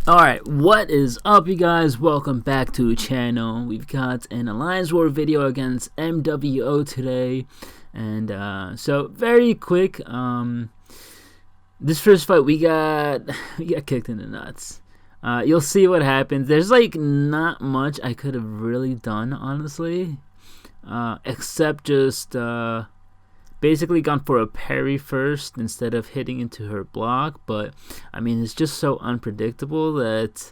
Alright, what is up, you guys? Welcome back to the channel. We've got an Alliance War video against MWO today. And so very quick, this first fight we got kicked in the nuts. You'll see what happens. There's like not much I could have really done, honestly. Except just basically gone for a parry first instead of hitting into her block. But I mean, it's just so unpredictable that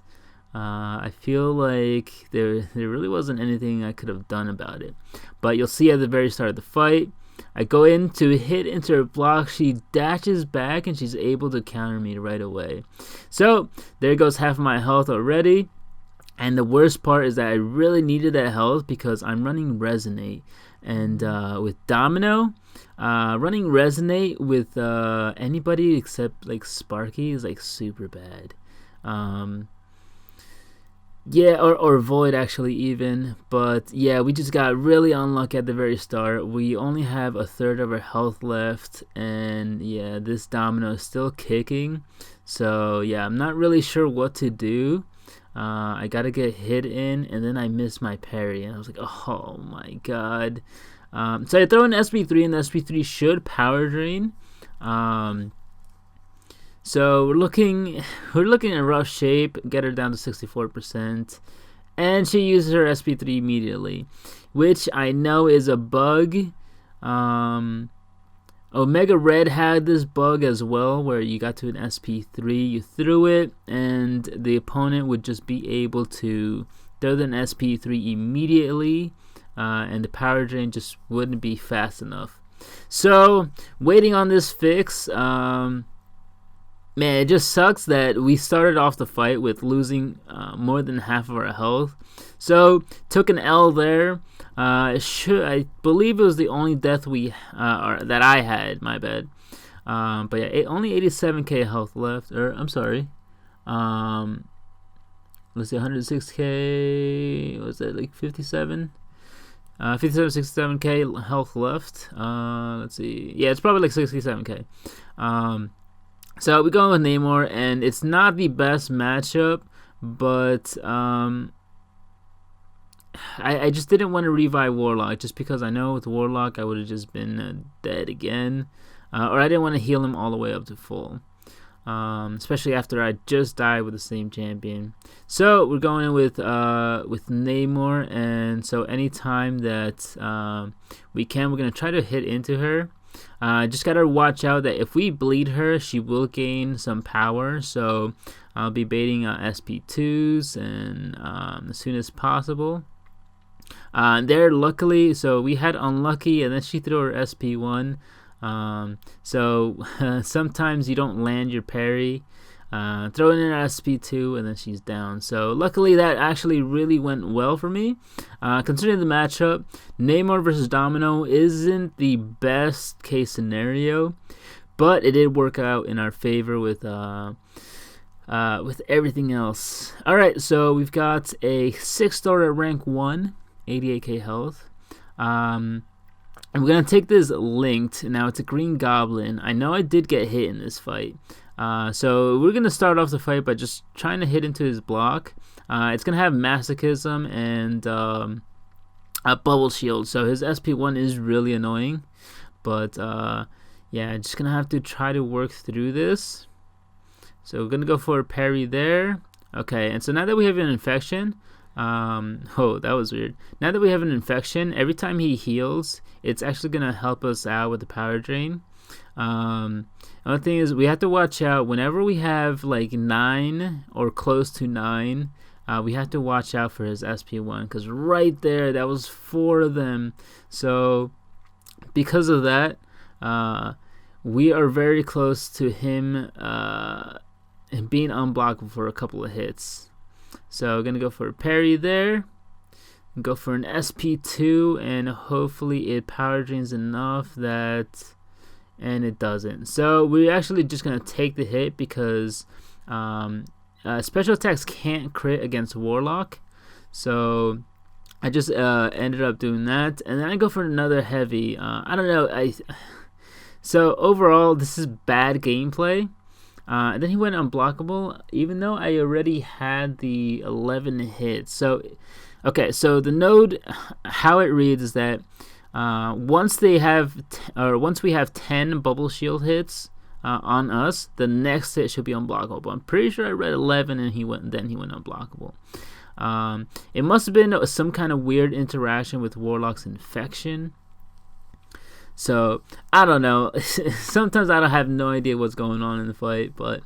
I feel like there really wasn't anything I could have done about it. But you'll see at the very start of the fight, I go in to hit into her block, she dashes back and she's able to counter me right away. So there goes half of my health already. And the worst part is that I really needed that health because I'm running Resonate. And with Domino, running Resonate with anybody except like Sparky is like super bad. Yeah, or Void actually even. But yeah, we just got really unlucky at the very start. We only have a third of our health left. And yeah, this Domino is still kicking. So yeah, I'm not really sure what to do. I gotta get hit in, and then I missed my parry, and I was like, oh my god. So I throw an SP3, and the SP3 should power drain. So we're looking in rough shape. Get her down to 64%, and she uses her SP3 immediately, which I know is a bug. Omega Red had this bug as well, where you got to an SP3, you threw it, and the opponent would just be able to throw an SP3 immediately, and the power drain just wouldn't be fast enough. So, waiting on this fix, man, it just sucks that we started off the fight with losing more than half of our health. So, took an L there. I believe it was the only death that I had. My bad. But yeah, only 87k health left. Or I'm sorry. Let's see, 106k. Was that like 57? 67k health left. Let's see. Yeah, it's probably like 67k. So we're going with Namor, and it's not the best matchup, but I just didn't want to revive Warlock, just because I know with Warlock I would have just been dead again, or I didn't want to heal him all the way up to full, especially after I just died with the same champion. So we're going in with Namor, and so anytime that we can, we're gonna try to hit into her. Just gotta watch out that if we bleed her, she will gain some power. So I'll be baiting SP2s and as soon as possible. There, luckily, so we had unlucky, and then she threw her SP1. So sometimes you don't land your parry. Throw in an SP2 and then she's down. So luckily that actually really went well for me. Considering the matchup, Namor versus Domino isn't the best case scenario, but it did work out in our favor with everything else. Alright, so we've got a 6-star at rank 1, 88k health. And we're going to take this linked. Now it's a green goblin. I know I did get hit in this fight. So we're going to start off the fight by just trying to hit into his block. It's going to have Masochism and a Bubble Shield. So his SP1 is really annoying. But yeah, just going to have to try to work through this. So we're going to go for a parry there. Okay, and so now that we have an infection... oh, that was weird. Now that we have an infection, every time he heals, it's actually going to help us out with the power drain. Another thing is we have to watch out whenever we have like 9 or close to 9. We have to watch out for his SP1, because right there, that was 4 of them. So because of that, we are very close to him being unblockable for a couple of hits. So we're gonna go for a parry there, go for an SP2, and hopefully it power drains enough that, and it doesn't. So we're actually just gonna take the hit because special attacks can't crit against Warlock. So I just ended up doing that, and then I go for another heavy. I don't know. So overall, this is bad gameplay. And then he went unblockable, even though I already had the 11 hits. So, okay, so the node, how it reads is that once we have 10 bubble shield hits on us, the next hit should be unblockable. I'm pretty sure I read 11 and he went unblockable. It must have been some kind of weird interaction with Warlock's infection. So, I don't know. Sometimes I don't have no idea what's going on in the fight, but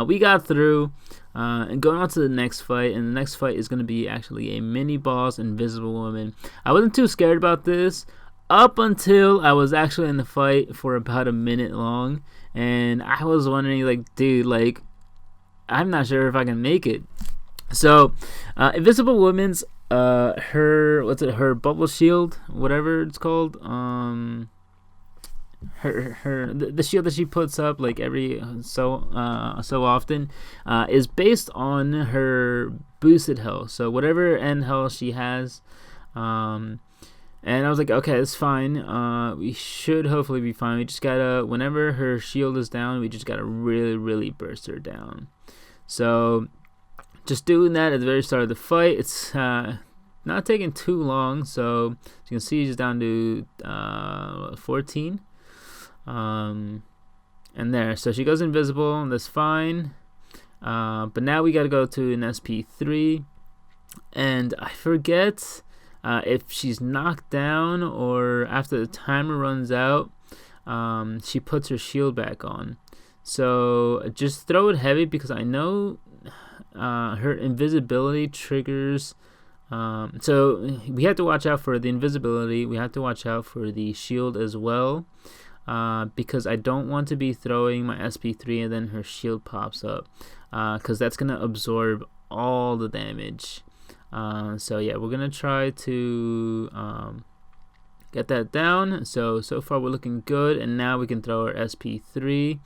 we got through and going on to the next fight. And the next fight is going to be actually a mini boss, Invisible Woman. I wasn't too scared about this up until I was actually in the fight for about a minute long. And I was wondering, like, dude, like, I'm not sure if I can make it. So, Invisible Woman's, her bubble shield, whatever it's called, the shield that she puts up like every so often is based on her boosted health. So whatever end health she has, and I was like, okay, it's fine. We should hopefully be fine. We just gotta, whenever her shield is down, we just gotta really burst her down. So just doing that at the very start of the fight. It's not taking too long. So as you can see, she's down to 14. And there, so she goes invisible, and that's fine. But now we gotta go to an SP3, and I forget if she's knocked down or after the timer runs out, she puts her shield back on. So just throw it heavy, because I know her invisibility triggers. So we have to watch out for the invisibility. We have to watch out for the shield as well. Because I don't want to be throwing my SP3 and then her shield pops up, because that's going to absorb all the damage. So yeah, we're going to try to get that down. So far we're looking good, and now we can throw our SP3.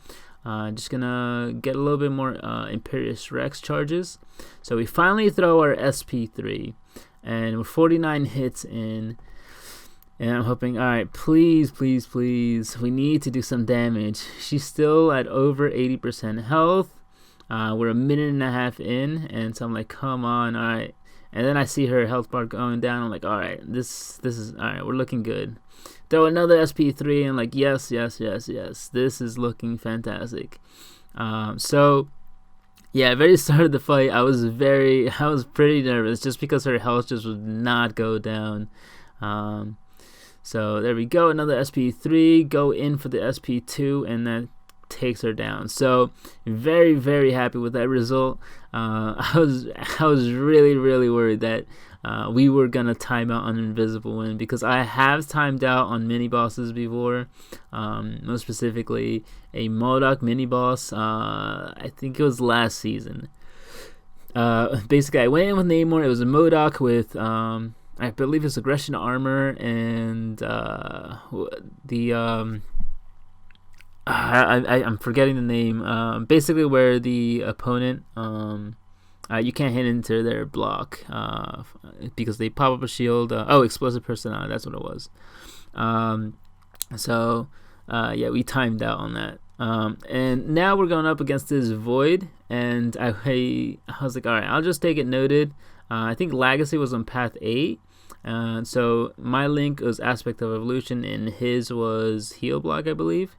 Just going to get a little bit more Imperious Rex charges. So we finally throw our SP3, and we're 49 hits in. And I'm hoping, alright, please, we need to do some damage. She's still at over 80% health. We're a minute and a half in, and so I'm like, come on, alright. And then I see her health bar going down. I'm like, alright, this is, alright, we're looking good. Throw another SP3, and like, yes, this is looking fantastic. So, yeah, very start of the fight, I was pretty nervous, just because her health just would not go down. So there we go, another SP3, go in for the SP2, and that takes her down. So very happy with that result. I was really worried that we were gonna time out on Invisible Woman, because I have timed out on mini bosses before, most specifically a MODOK mini boss. I think it was last season. Basically I went in with Namor. It was a MODOK with I believe it's aggression armor and I'm forgetting the name. Basically, where the opponent you can't hit into their block because they pop up a shield. Explosive personality. That's what it was. So yeah, we timed out on that. And now we're going up against this Void, and I was like, all right, I'll just take it noted. I think Legacy was on path 8. So my link was Aspect of Evolution, and his was Heal Block, I believe.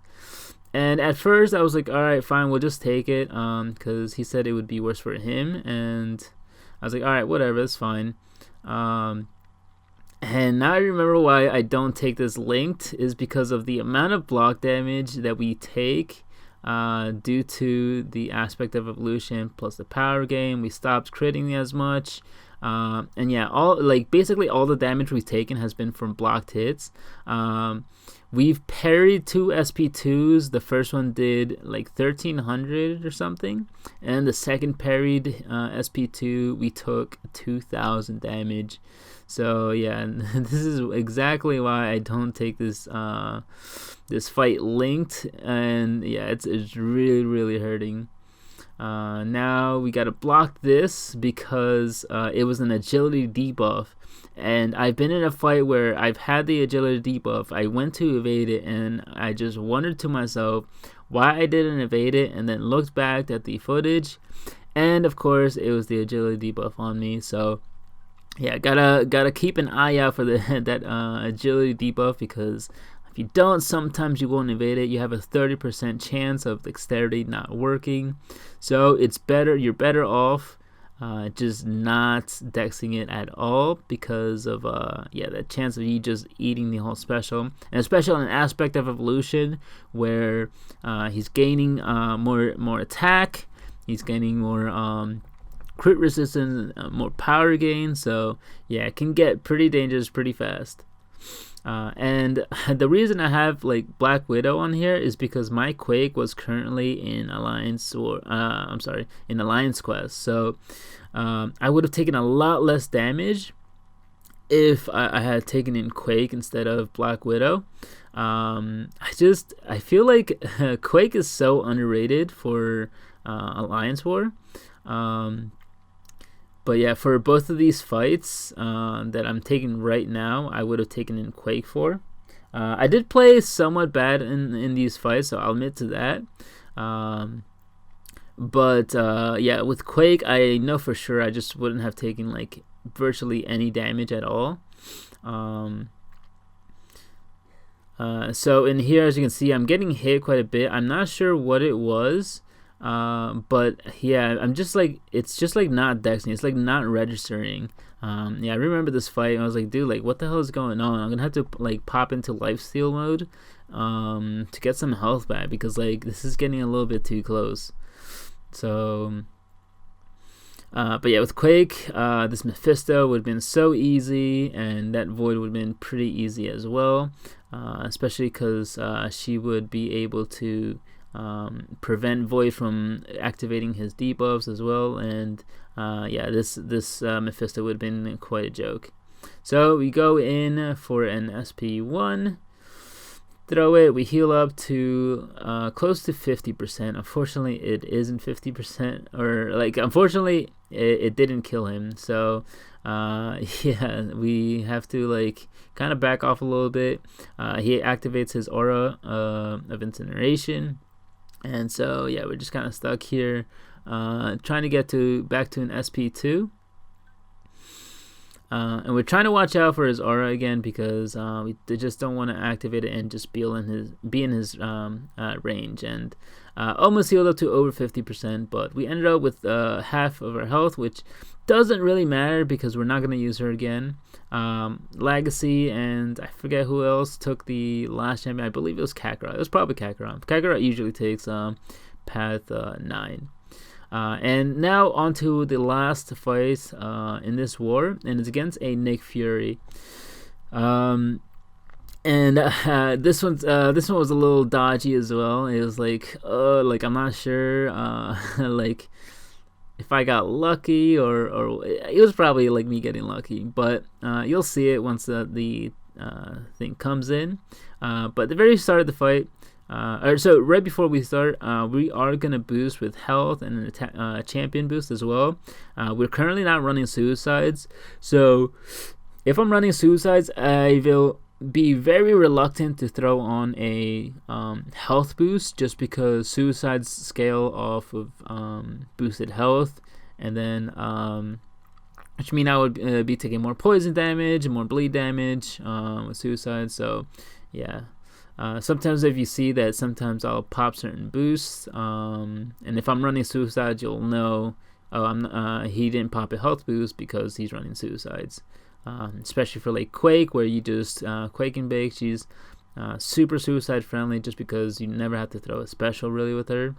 And at first I was like, alright, fine, we'll just take it, because he said it would be worse for him, and I was like, alright, whatever, that's fine. And now I remember why I don't take this linked, is because of the amount of block damage that we take due to the Aspect of Evolution plus the power gain. We stopped critting as much. And yeah, basically all the damage we've taken has been from blocked hits. We've parried 2 SP2s. The first one did like 1300 or something, and the second parried SP2 we took 2000 damage. So yeah, this is exactly why I don't take this this fight linked, and yeah, it's really hurting. Now we gotta block this because it was an agility debuff, and I've been in a fight where I've had the agility debuff. I went to evade it, and I just wondered to myself, why I didn't evade it, and then looked back at the footage, and of course it was the agility debuff on me. So yeah, gotta keep an eye out for that agility debuff, because if you don't, sometimes you won't evade it. You have a 30% chance of dexterity not working. So you're better off just not dexing it at all, because of the chance of you just eating the whole special, and especially on an aspect of evolution where he's gaining more attack, he's gaining more crit resistance, more power gain. So yeah, it can get pretty dangerous pretty fast. And the reason I have like Black Widow on here is because my Quake was currently in Alliance Quest. So I would have taken a lot less damage if I had taken in Quake instead of Black Widow. I feel like Quake is so underrated for Alliance War. But yeah, for both of these fights that I'm taking right now, I would have taken in Quake for. I did play somewhat bad in these fights, so I'll admit to that. But yeah, with Quake, I know for sure I just wouldn't have taken like virtually any damage at all. So in here, as you can see, I'm getting hit quite a bit. I'm not sure what it was. But yeah, it's just like not dexing, it's like not registering. Yeah, I remember this fight and I was like, dude, like what the hell is going on? I'm gonna have to like pop into lifesteal mode to get some health back, because like this is getting a little bit too close. So but yeah, with Quake, this Mephisto would have been so easy, and that Void would have been pretty easy as well, especially because she would be able to prevent Void from activating his debuffs as well. And yeah, this Mephisto would have been quite a joke. So we go in for an SP1, throw it, we heal up to close to 50%. Unfortunately, it isn't 50%, or like unfortunately it didn't kill him. So yeah, we have to like kind of back off a little bit. He activates his aura of incineration. And so yeah, we're just kind of stuck here, trying to get back to an SP2, and we're trying to watch out for his aura again, because we just don't want to activate it and just be in his range. And almost healed up to over 50%, but we ended up with half of our health, which doesn't really matter because we're not going to use her again. Legacy and I forget who else took the last champion. I believe it was Kakarot. It was probably Kakarot. Kakarot usually takes path 9. And now on to the last fight in this war, and it's against a Nick Fury. And this one was a little dodgy as well. It was like I'm not sure like if I got lucky, or it was probably like me getting lucky, but you'll see it once the thing comes in. But at the very start of the fight, so right before we start, we are gonna boost with health and a champion boost as well. We're currently not running suicides, so if I'm running suicides, I will be very reluctant to throw on a health boost, just because suicides scale off of boosted health, and then which means I would be taking more poison damage and more bleed damage with suicide. So yeah, sometimes if you see that, sometimes I'll pop certain boosts, and if I'm running suicides, you'll know, he didn't pop a health boost because he's running suicides. Especially for like Quake, where you just Quake and Bake, she's super suicide friendly, just because you never have to throw a special really with her.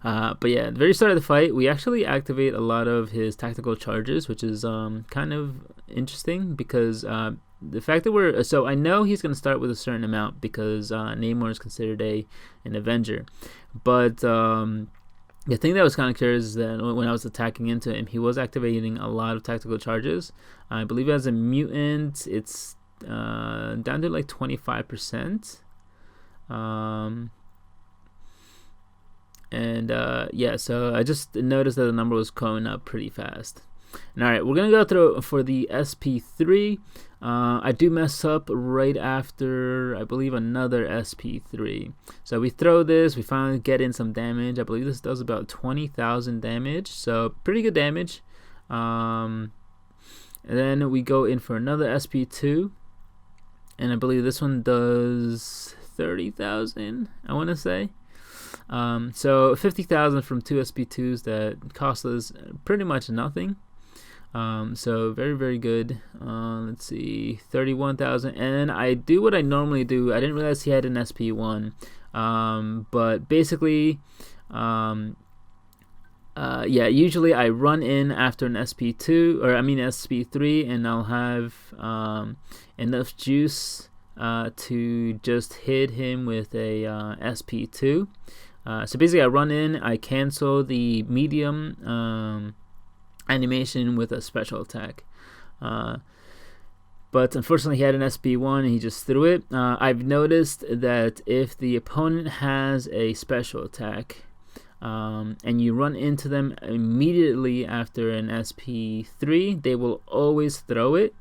But yeah, at the very start of the fight, we actually activate a lot of his tactical charges, which is kind of interesting, because the fact that so I know he's going to start with a certain amount, because Namor is considered an Avenger, but the thing that was kind of curious is that when I was attacking into him, he was activating a lot of tactical charges. I believe as a mutant, it's down to like 25%. Yeah, so I just noticed that the number was going up pretty fast. And all right, we're gonna go through for the SP3. I do mess up right after, I believe, another SP3. So we throw this, we finally get in some damage. I believe this does about 20,000 damage, so pretty good damage. And then we go in for another SP2, and I believe this one does 30,000, I want to say. So 50,000 from 2 SP2s that cost us pretty much nothing. So very good. Let's see, 31,000, and I do what I normally do. I didn't realize he had an SP1, but basically, yeah, usually I run in after an SP2, or I mean SP3, and I'll have enough juice to just hit him with a SP2. So basically I run in, I cancel the medium animation with a special attack, but unfortunately he had an SP1 and he just threw it. I've noticed that if the opponent has a special attack and you run into them immediately after an SP3, they will always throw it.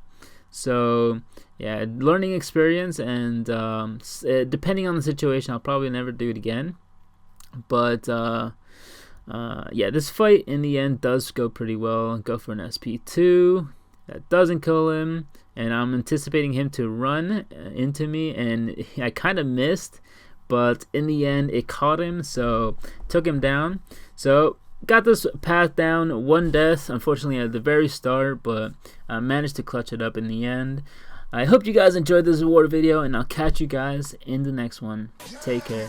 So yeah, learning experience, and depending on the situation, I'll probably never do it again. But yeah, this fight in the end does go pretty well. Go for an SP2 that doesn't kill him, and I'm anticipating him to run into me, and I kind of missed, but in the end it caught him, so took him down. So got this path down, one death unfortunately at the very start, but managed to clutch it up in the end. I hope you guys enjoyed this reward video, and I'll catch you guys in the next one. Take care.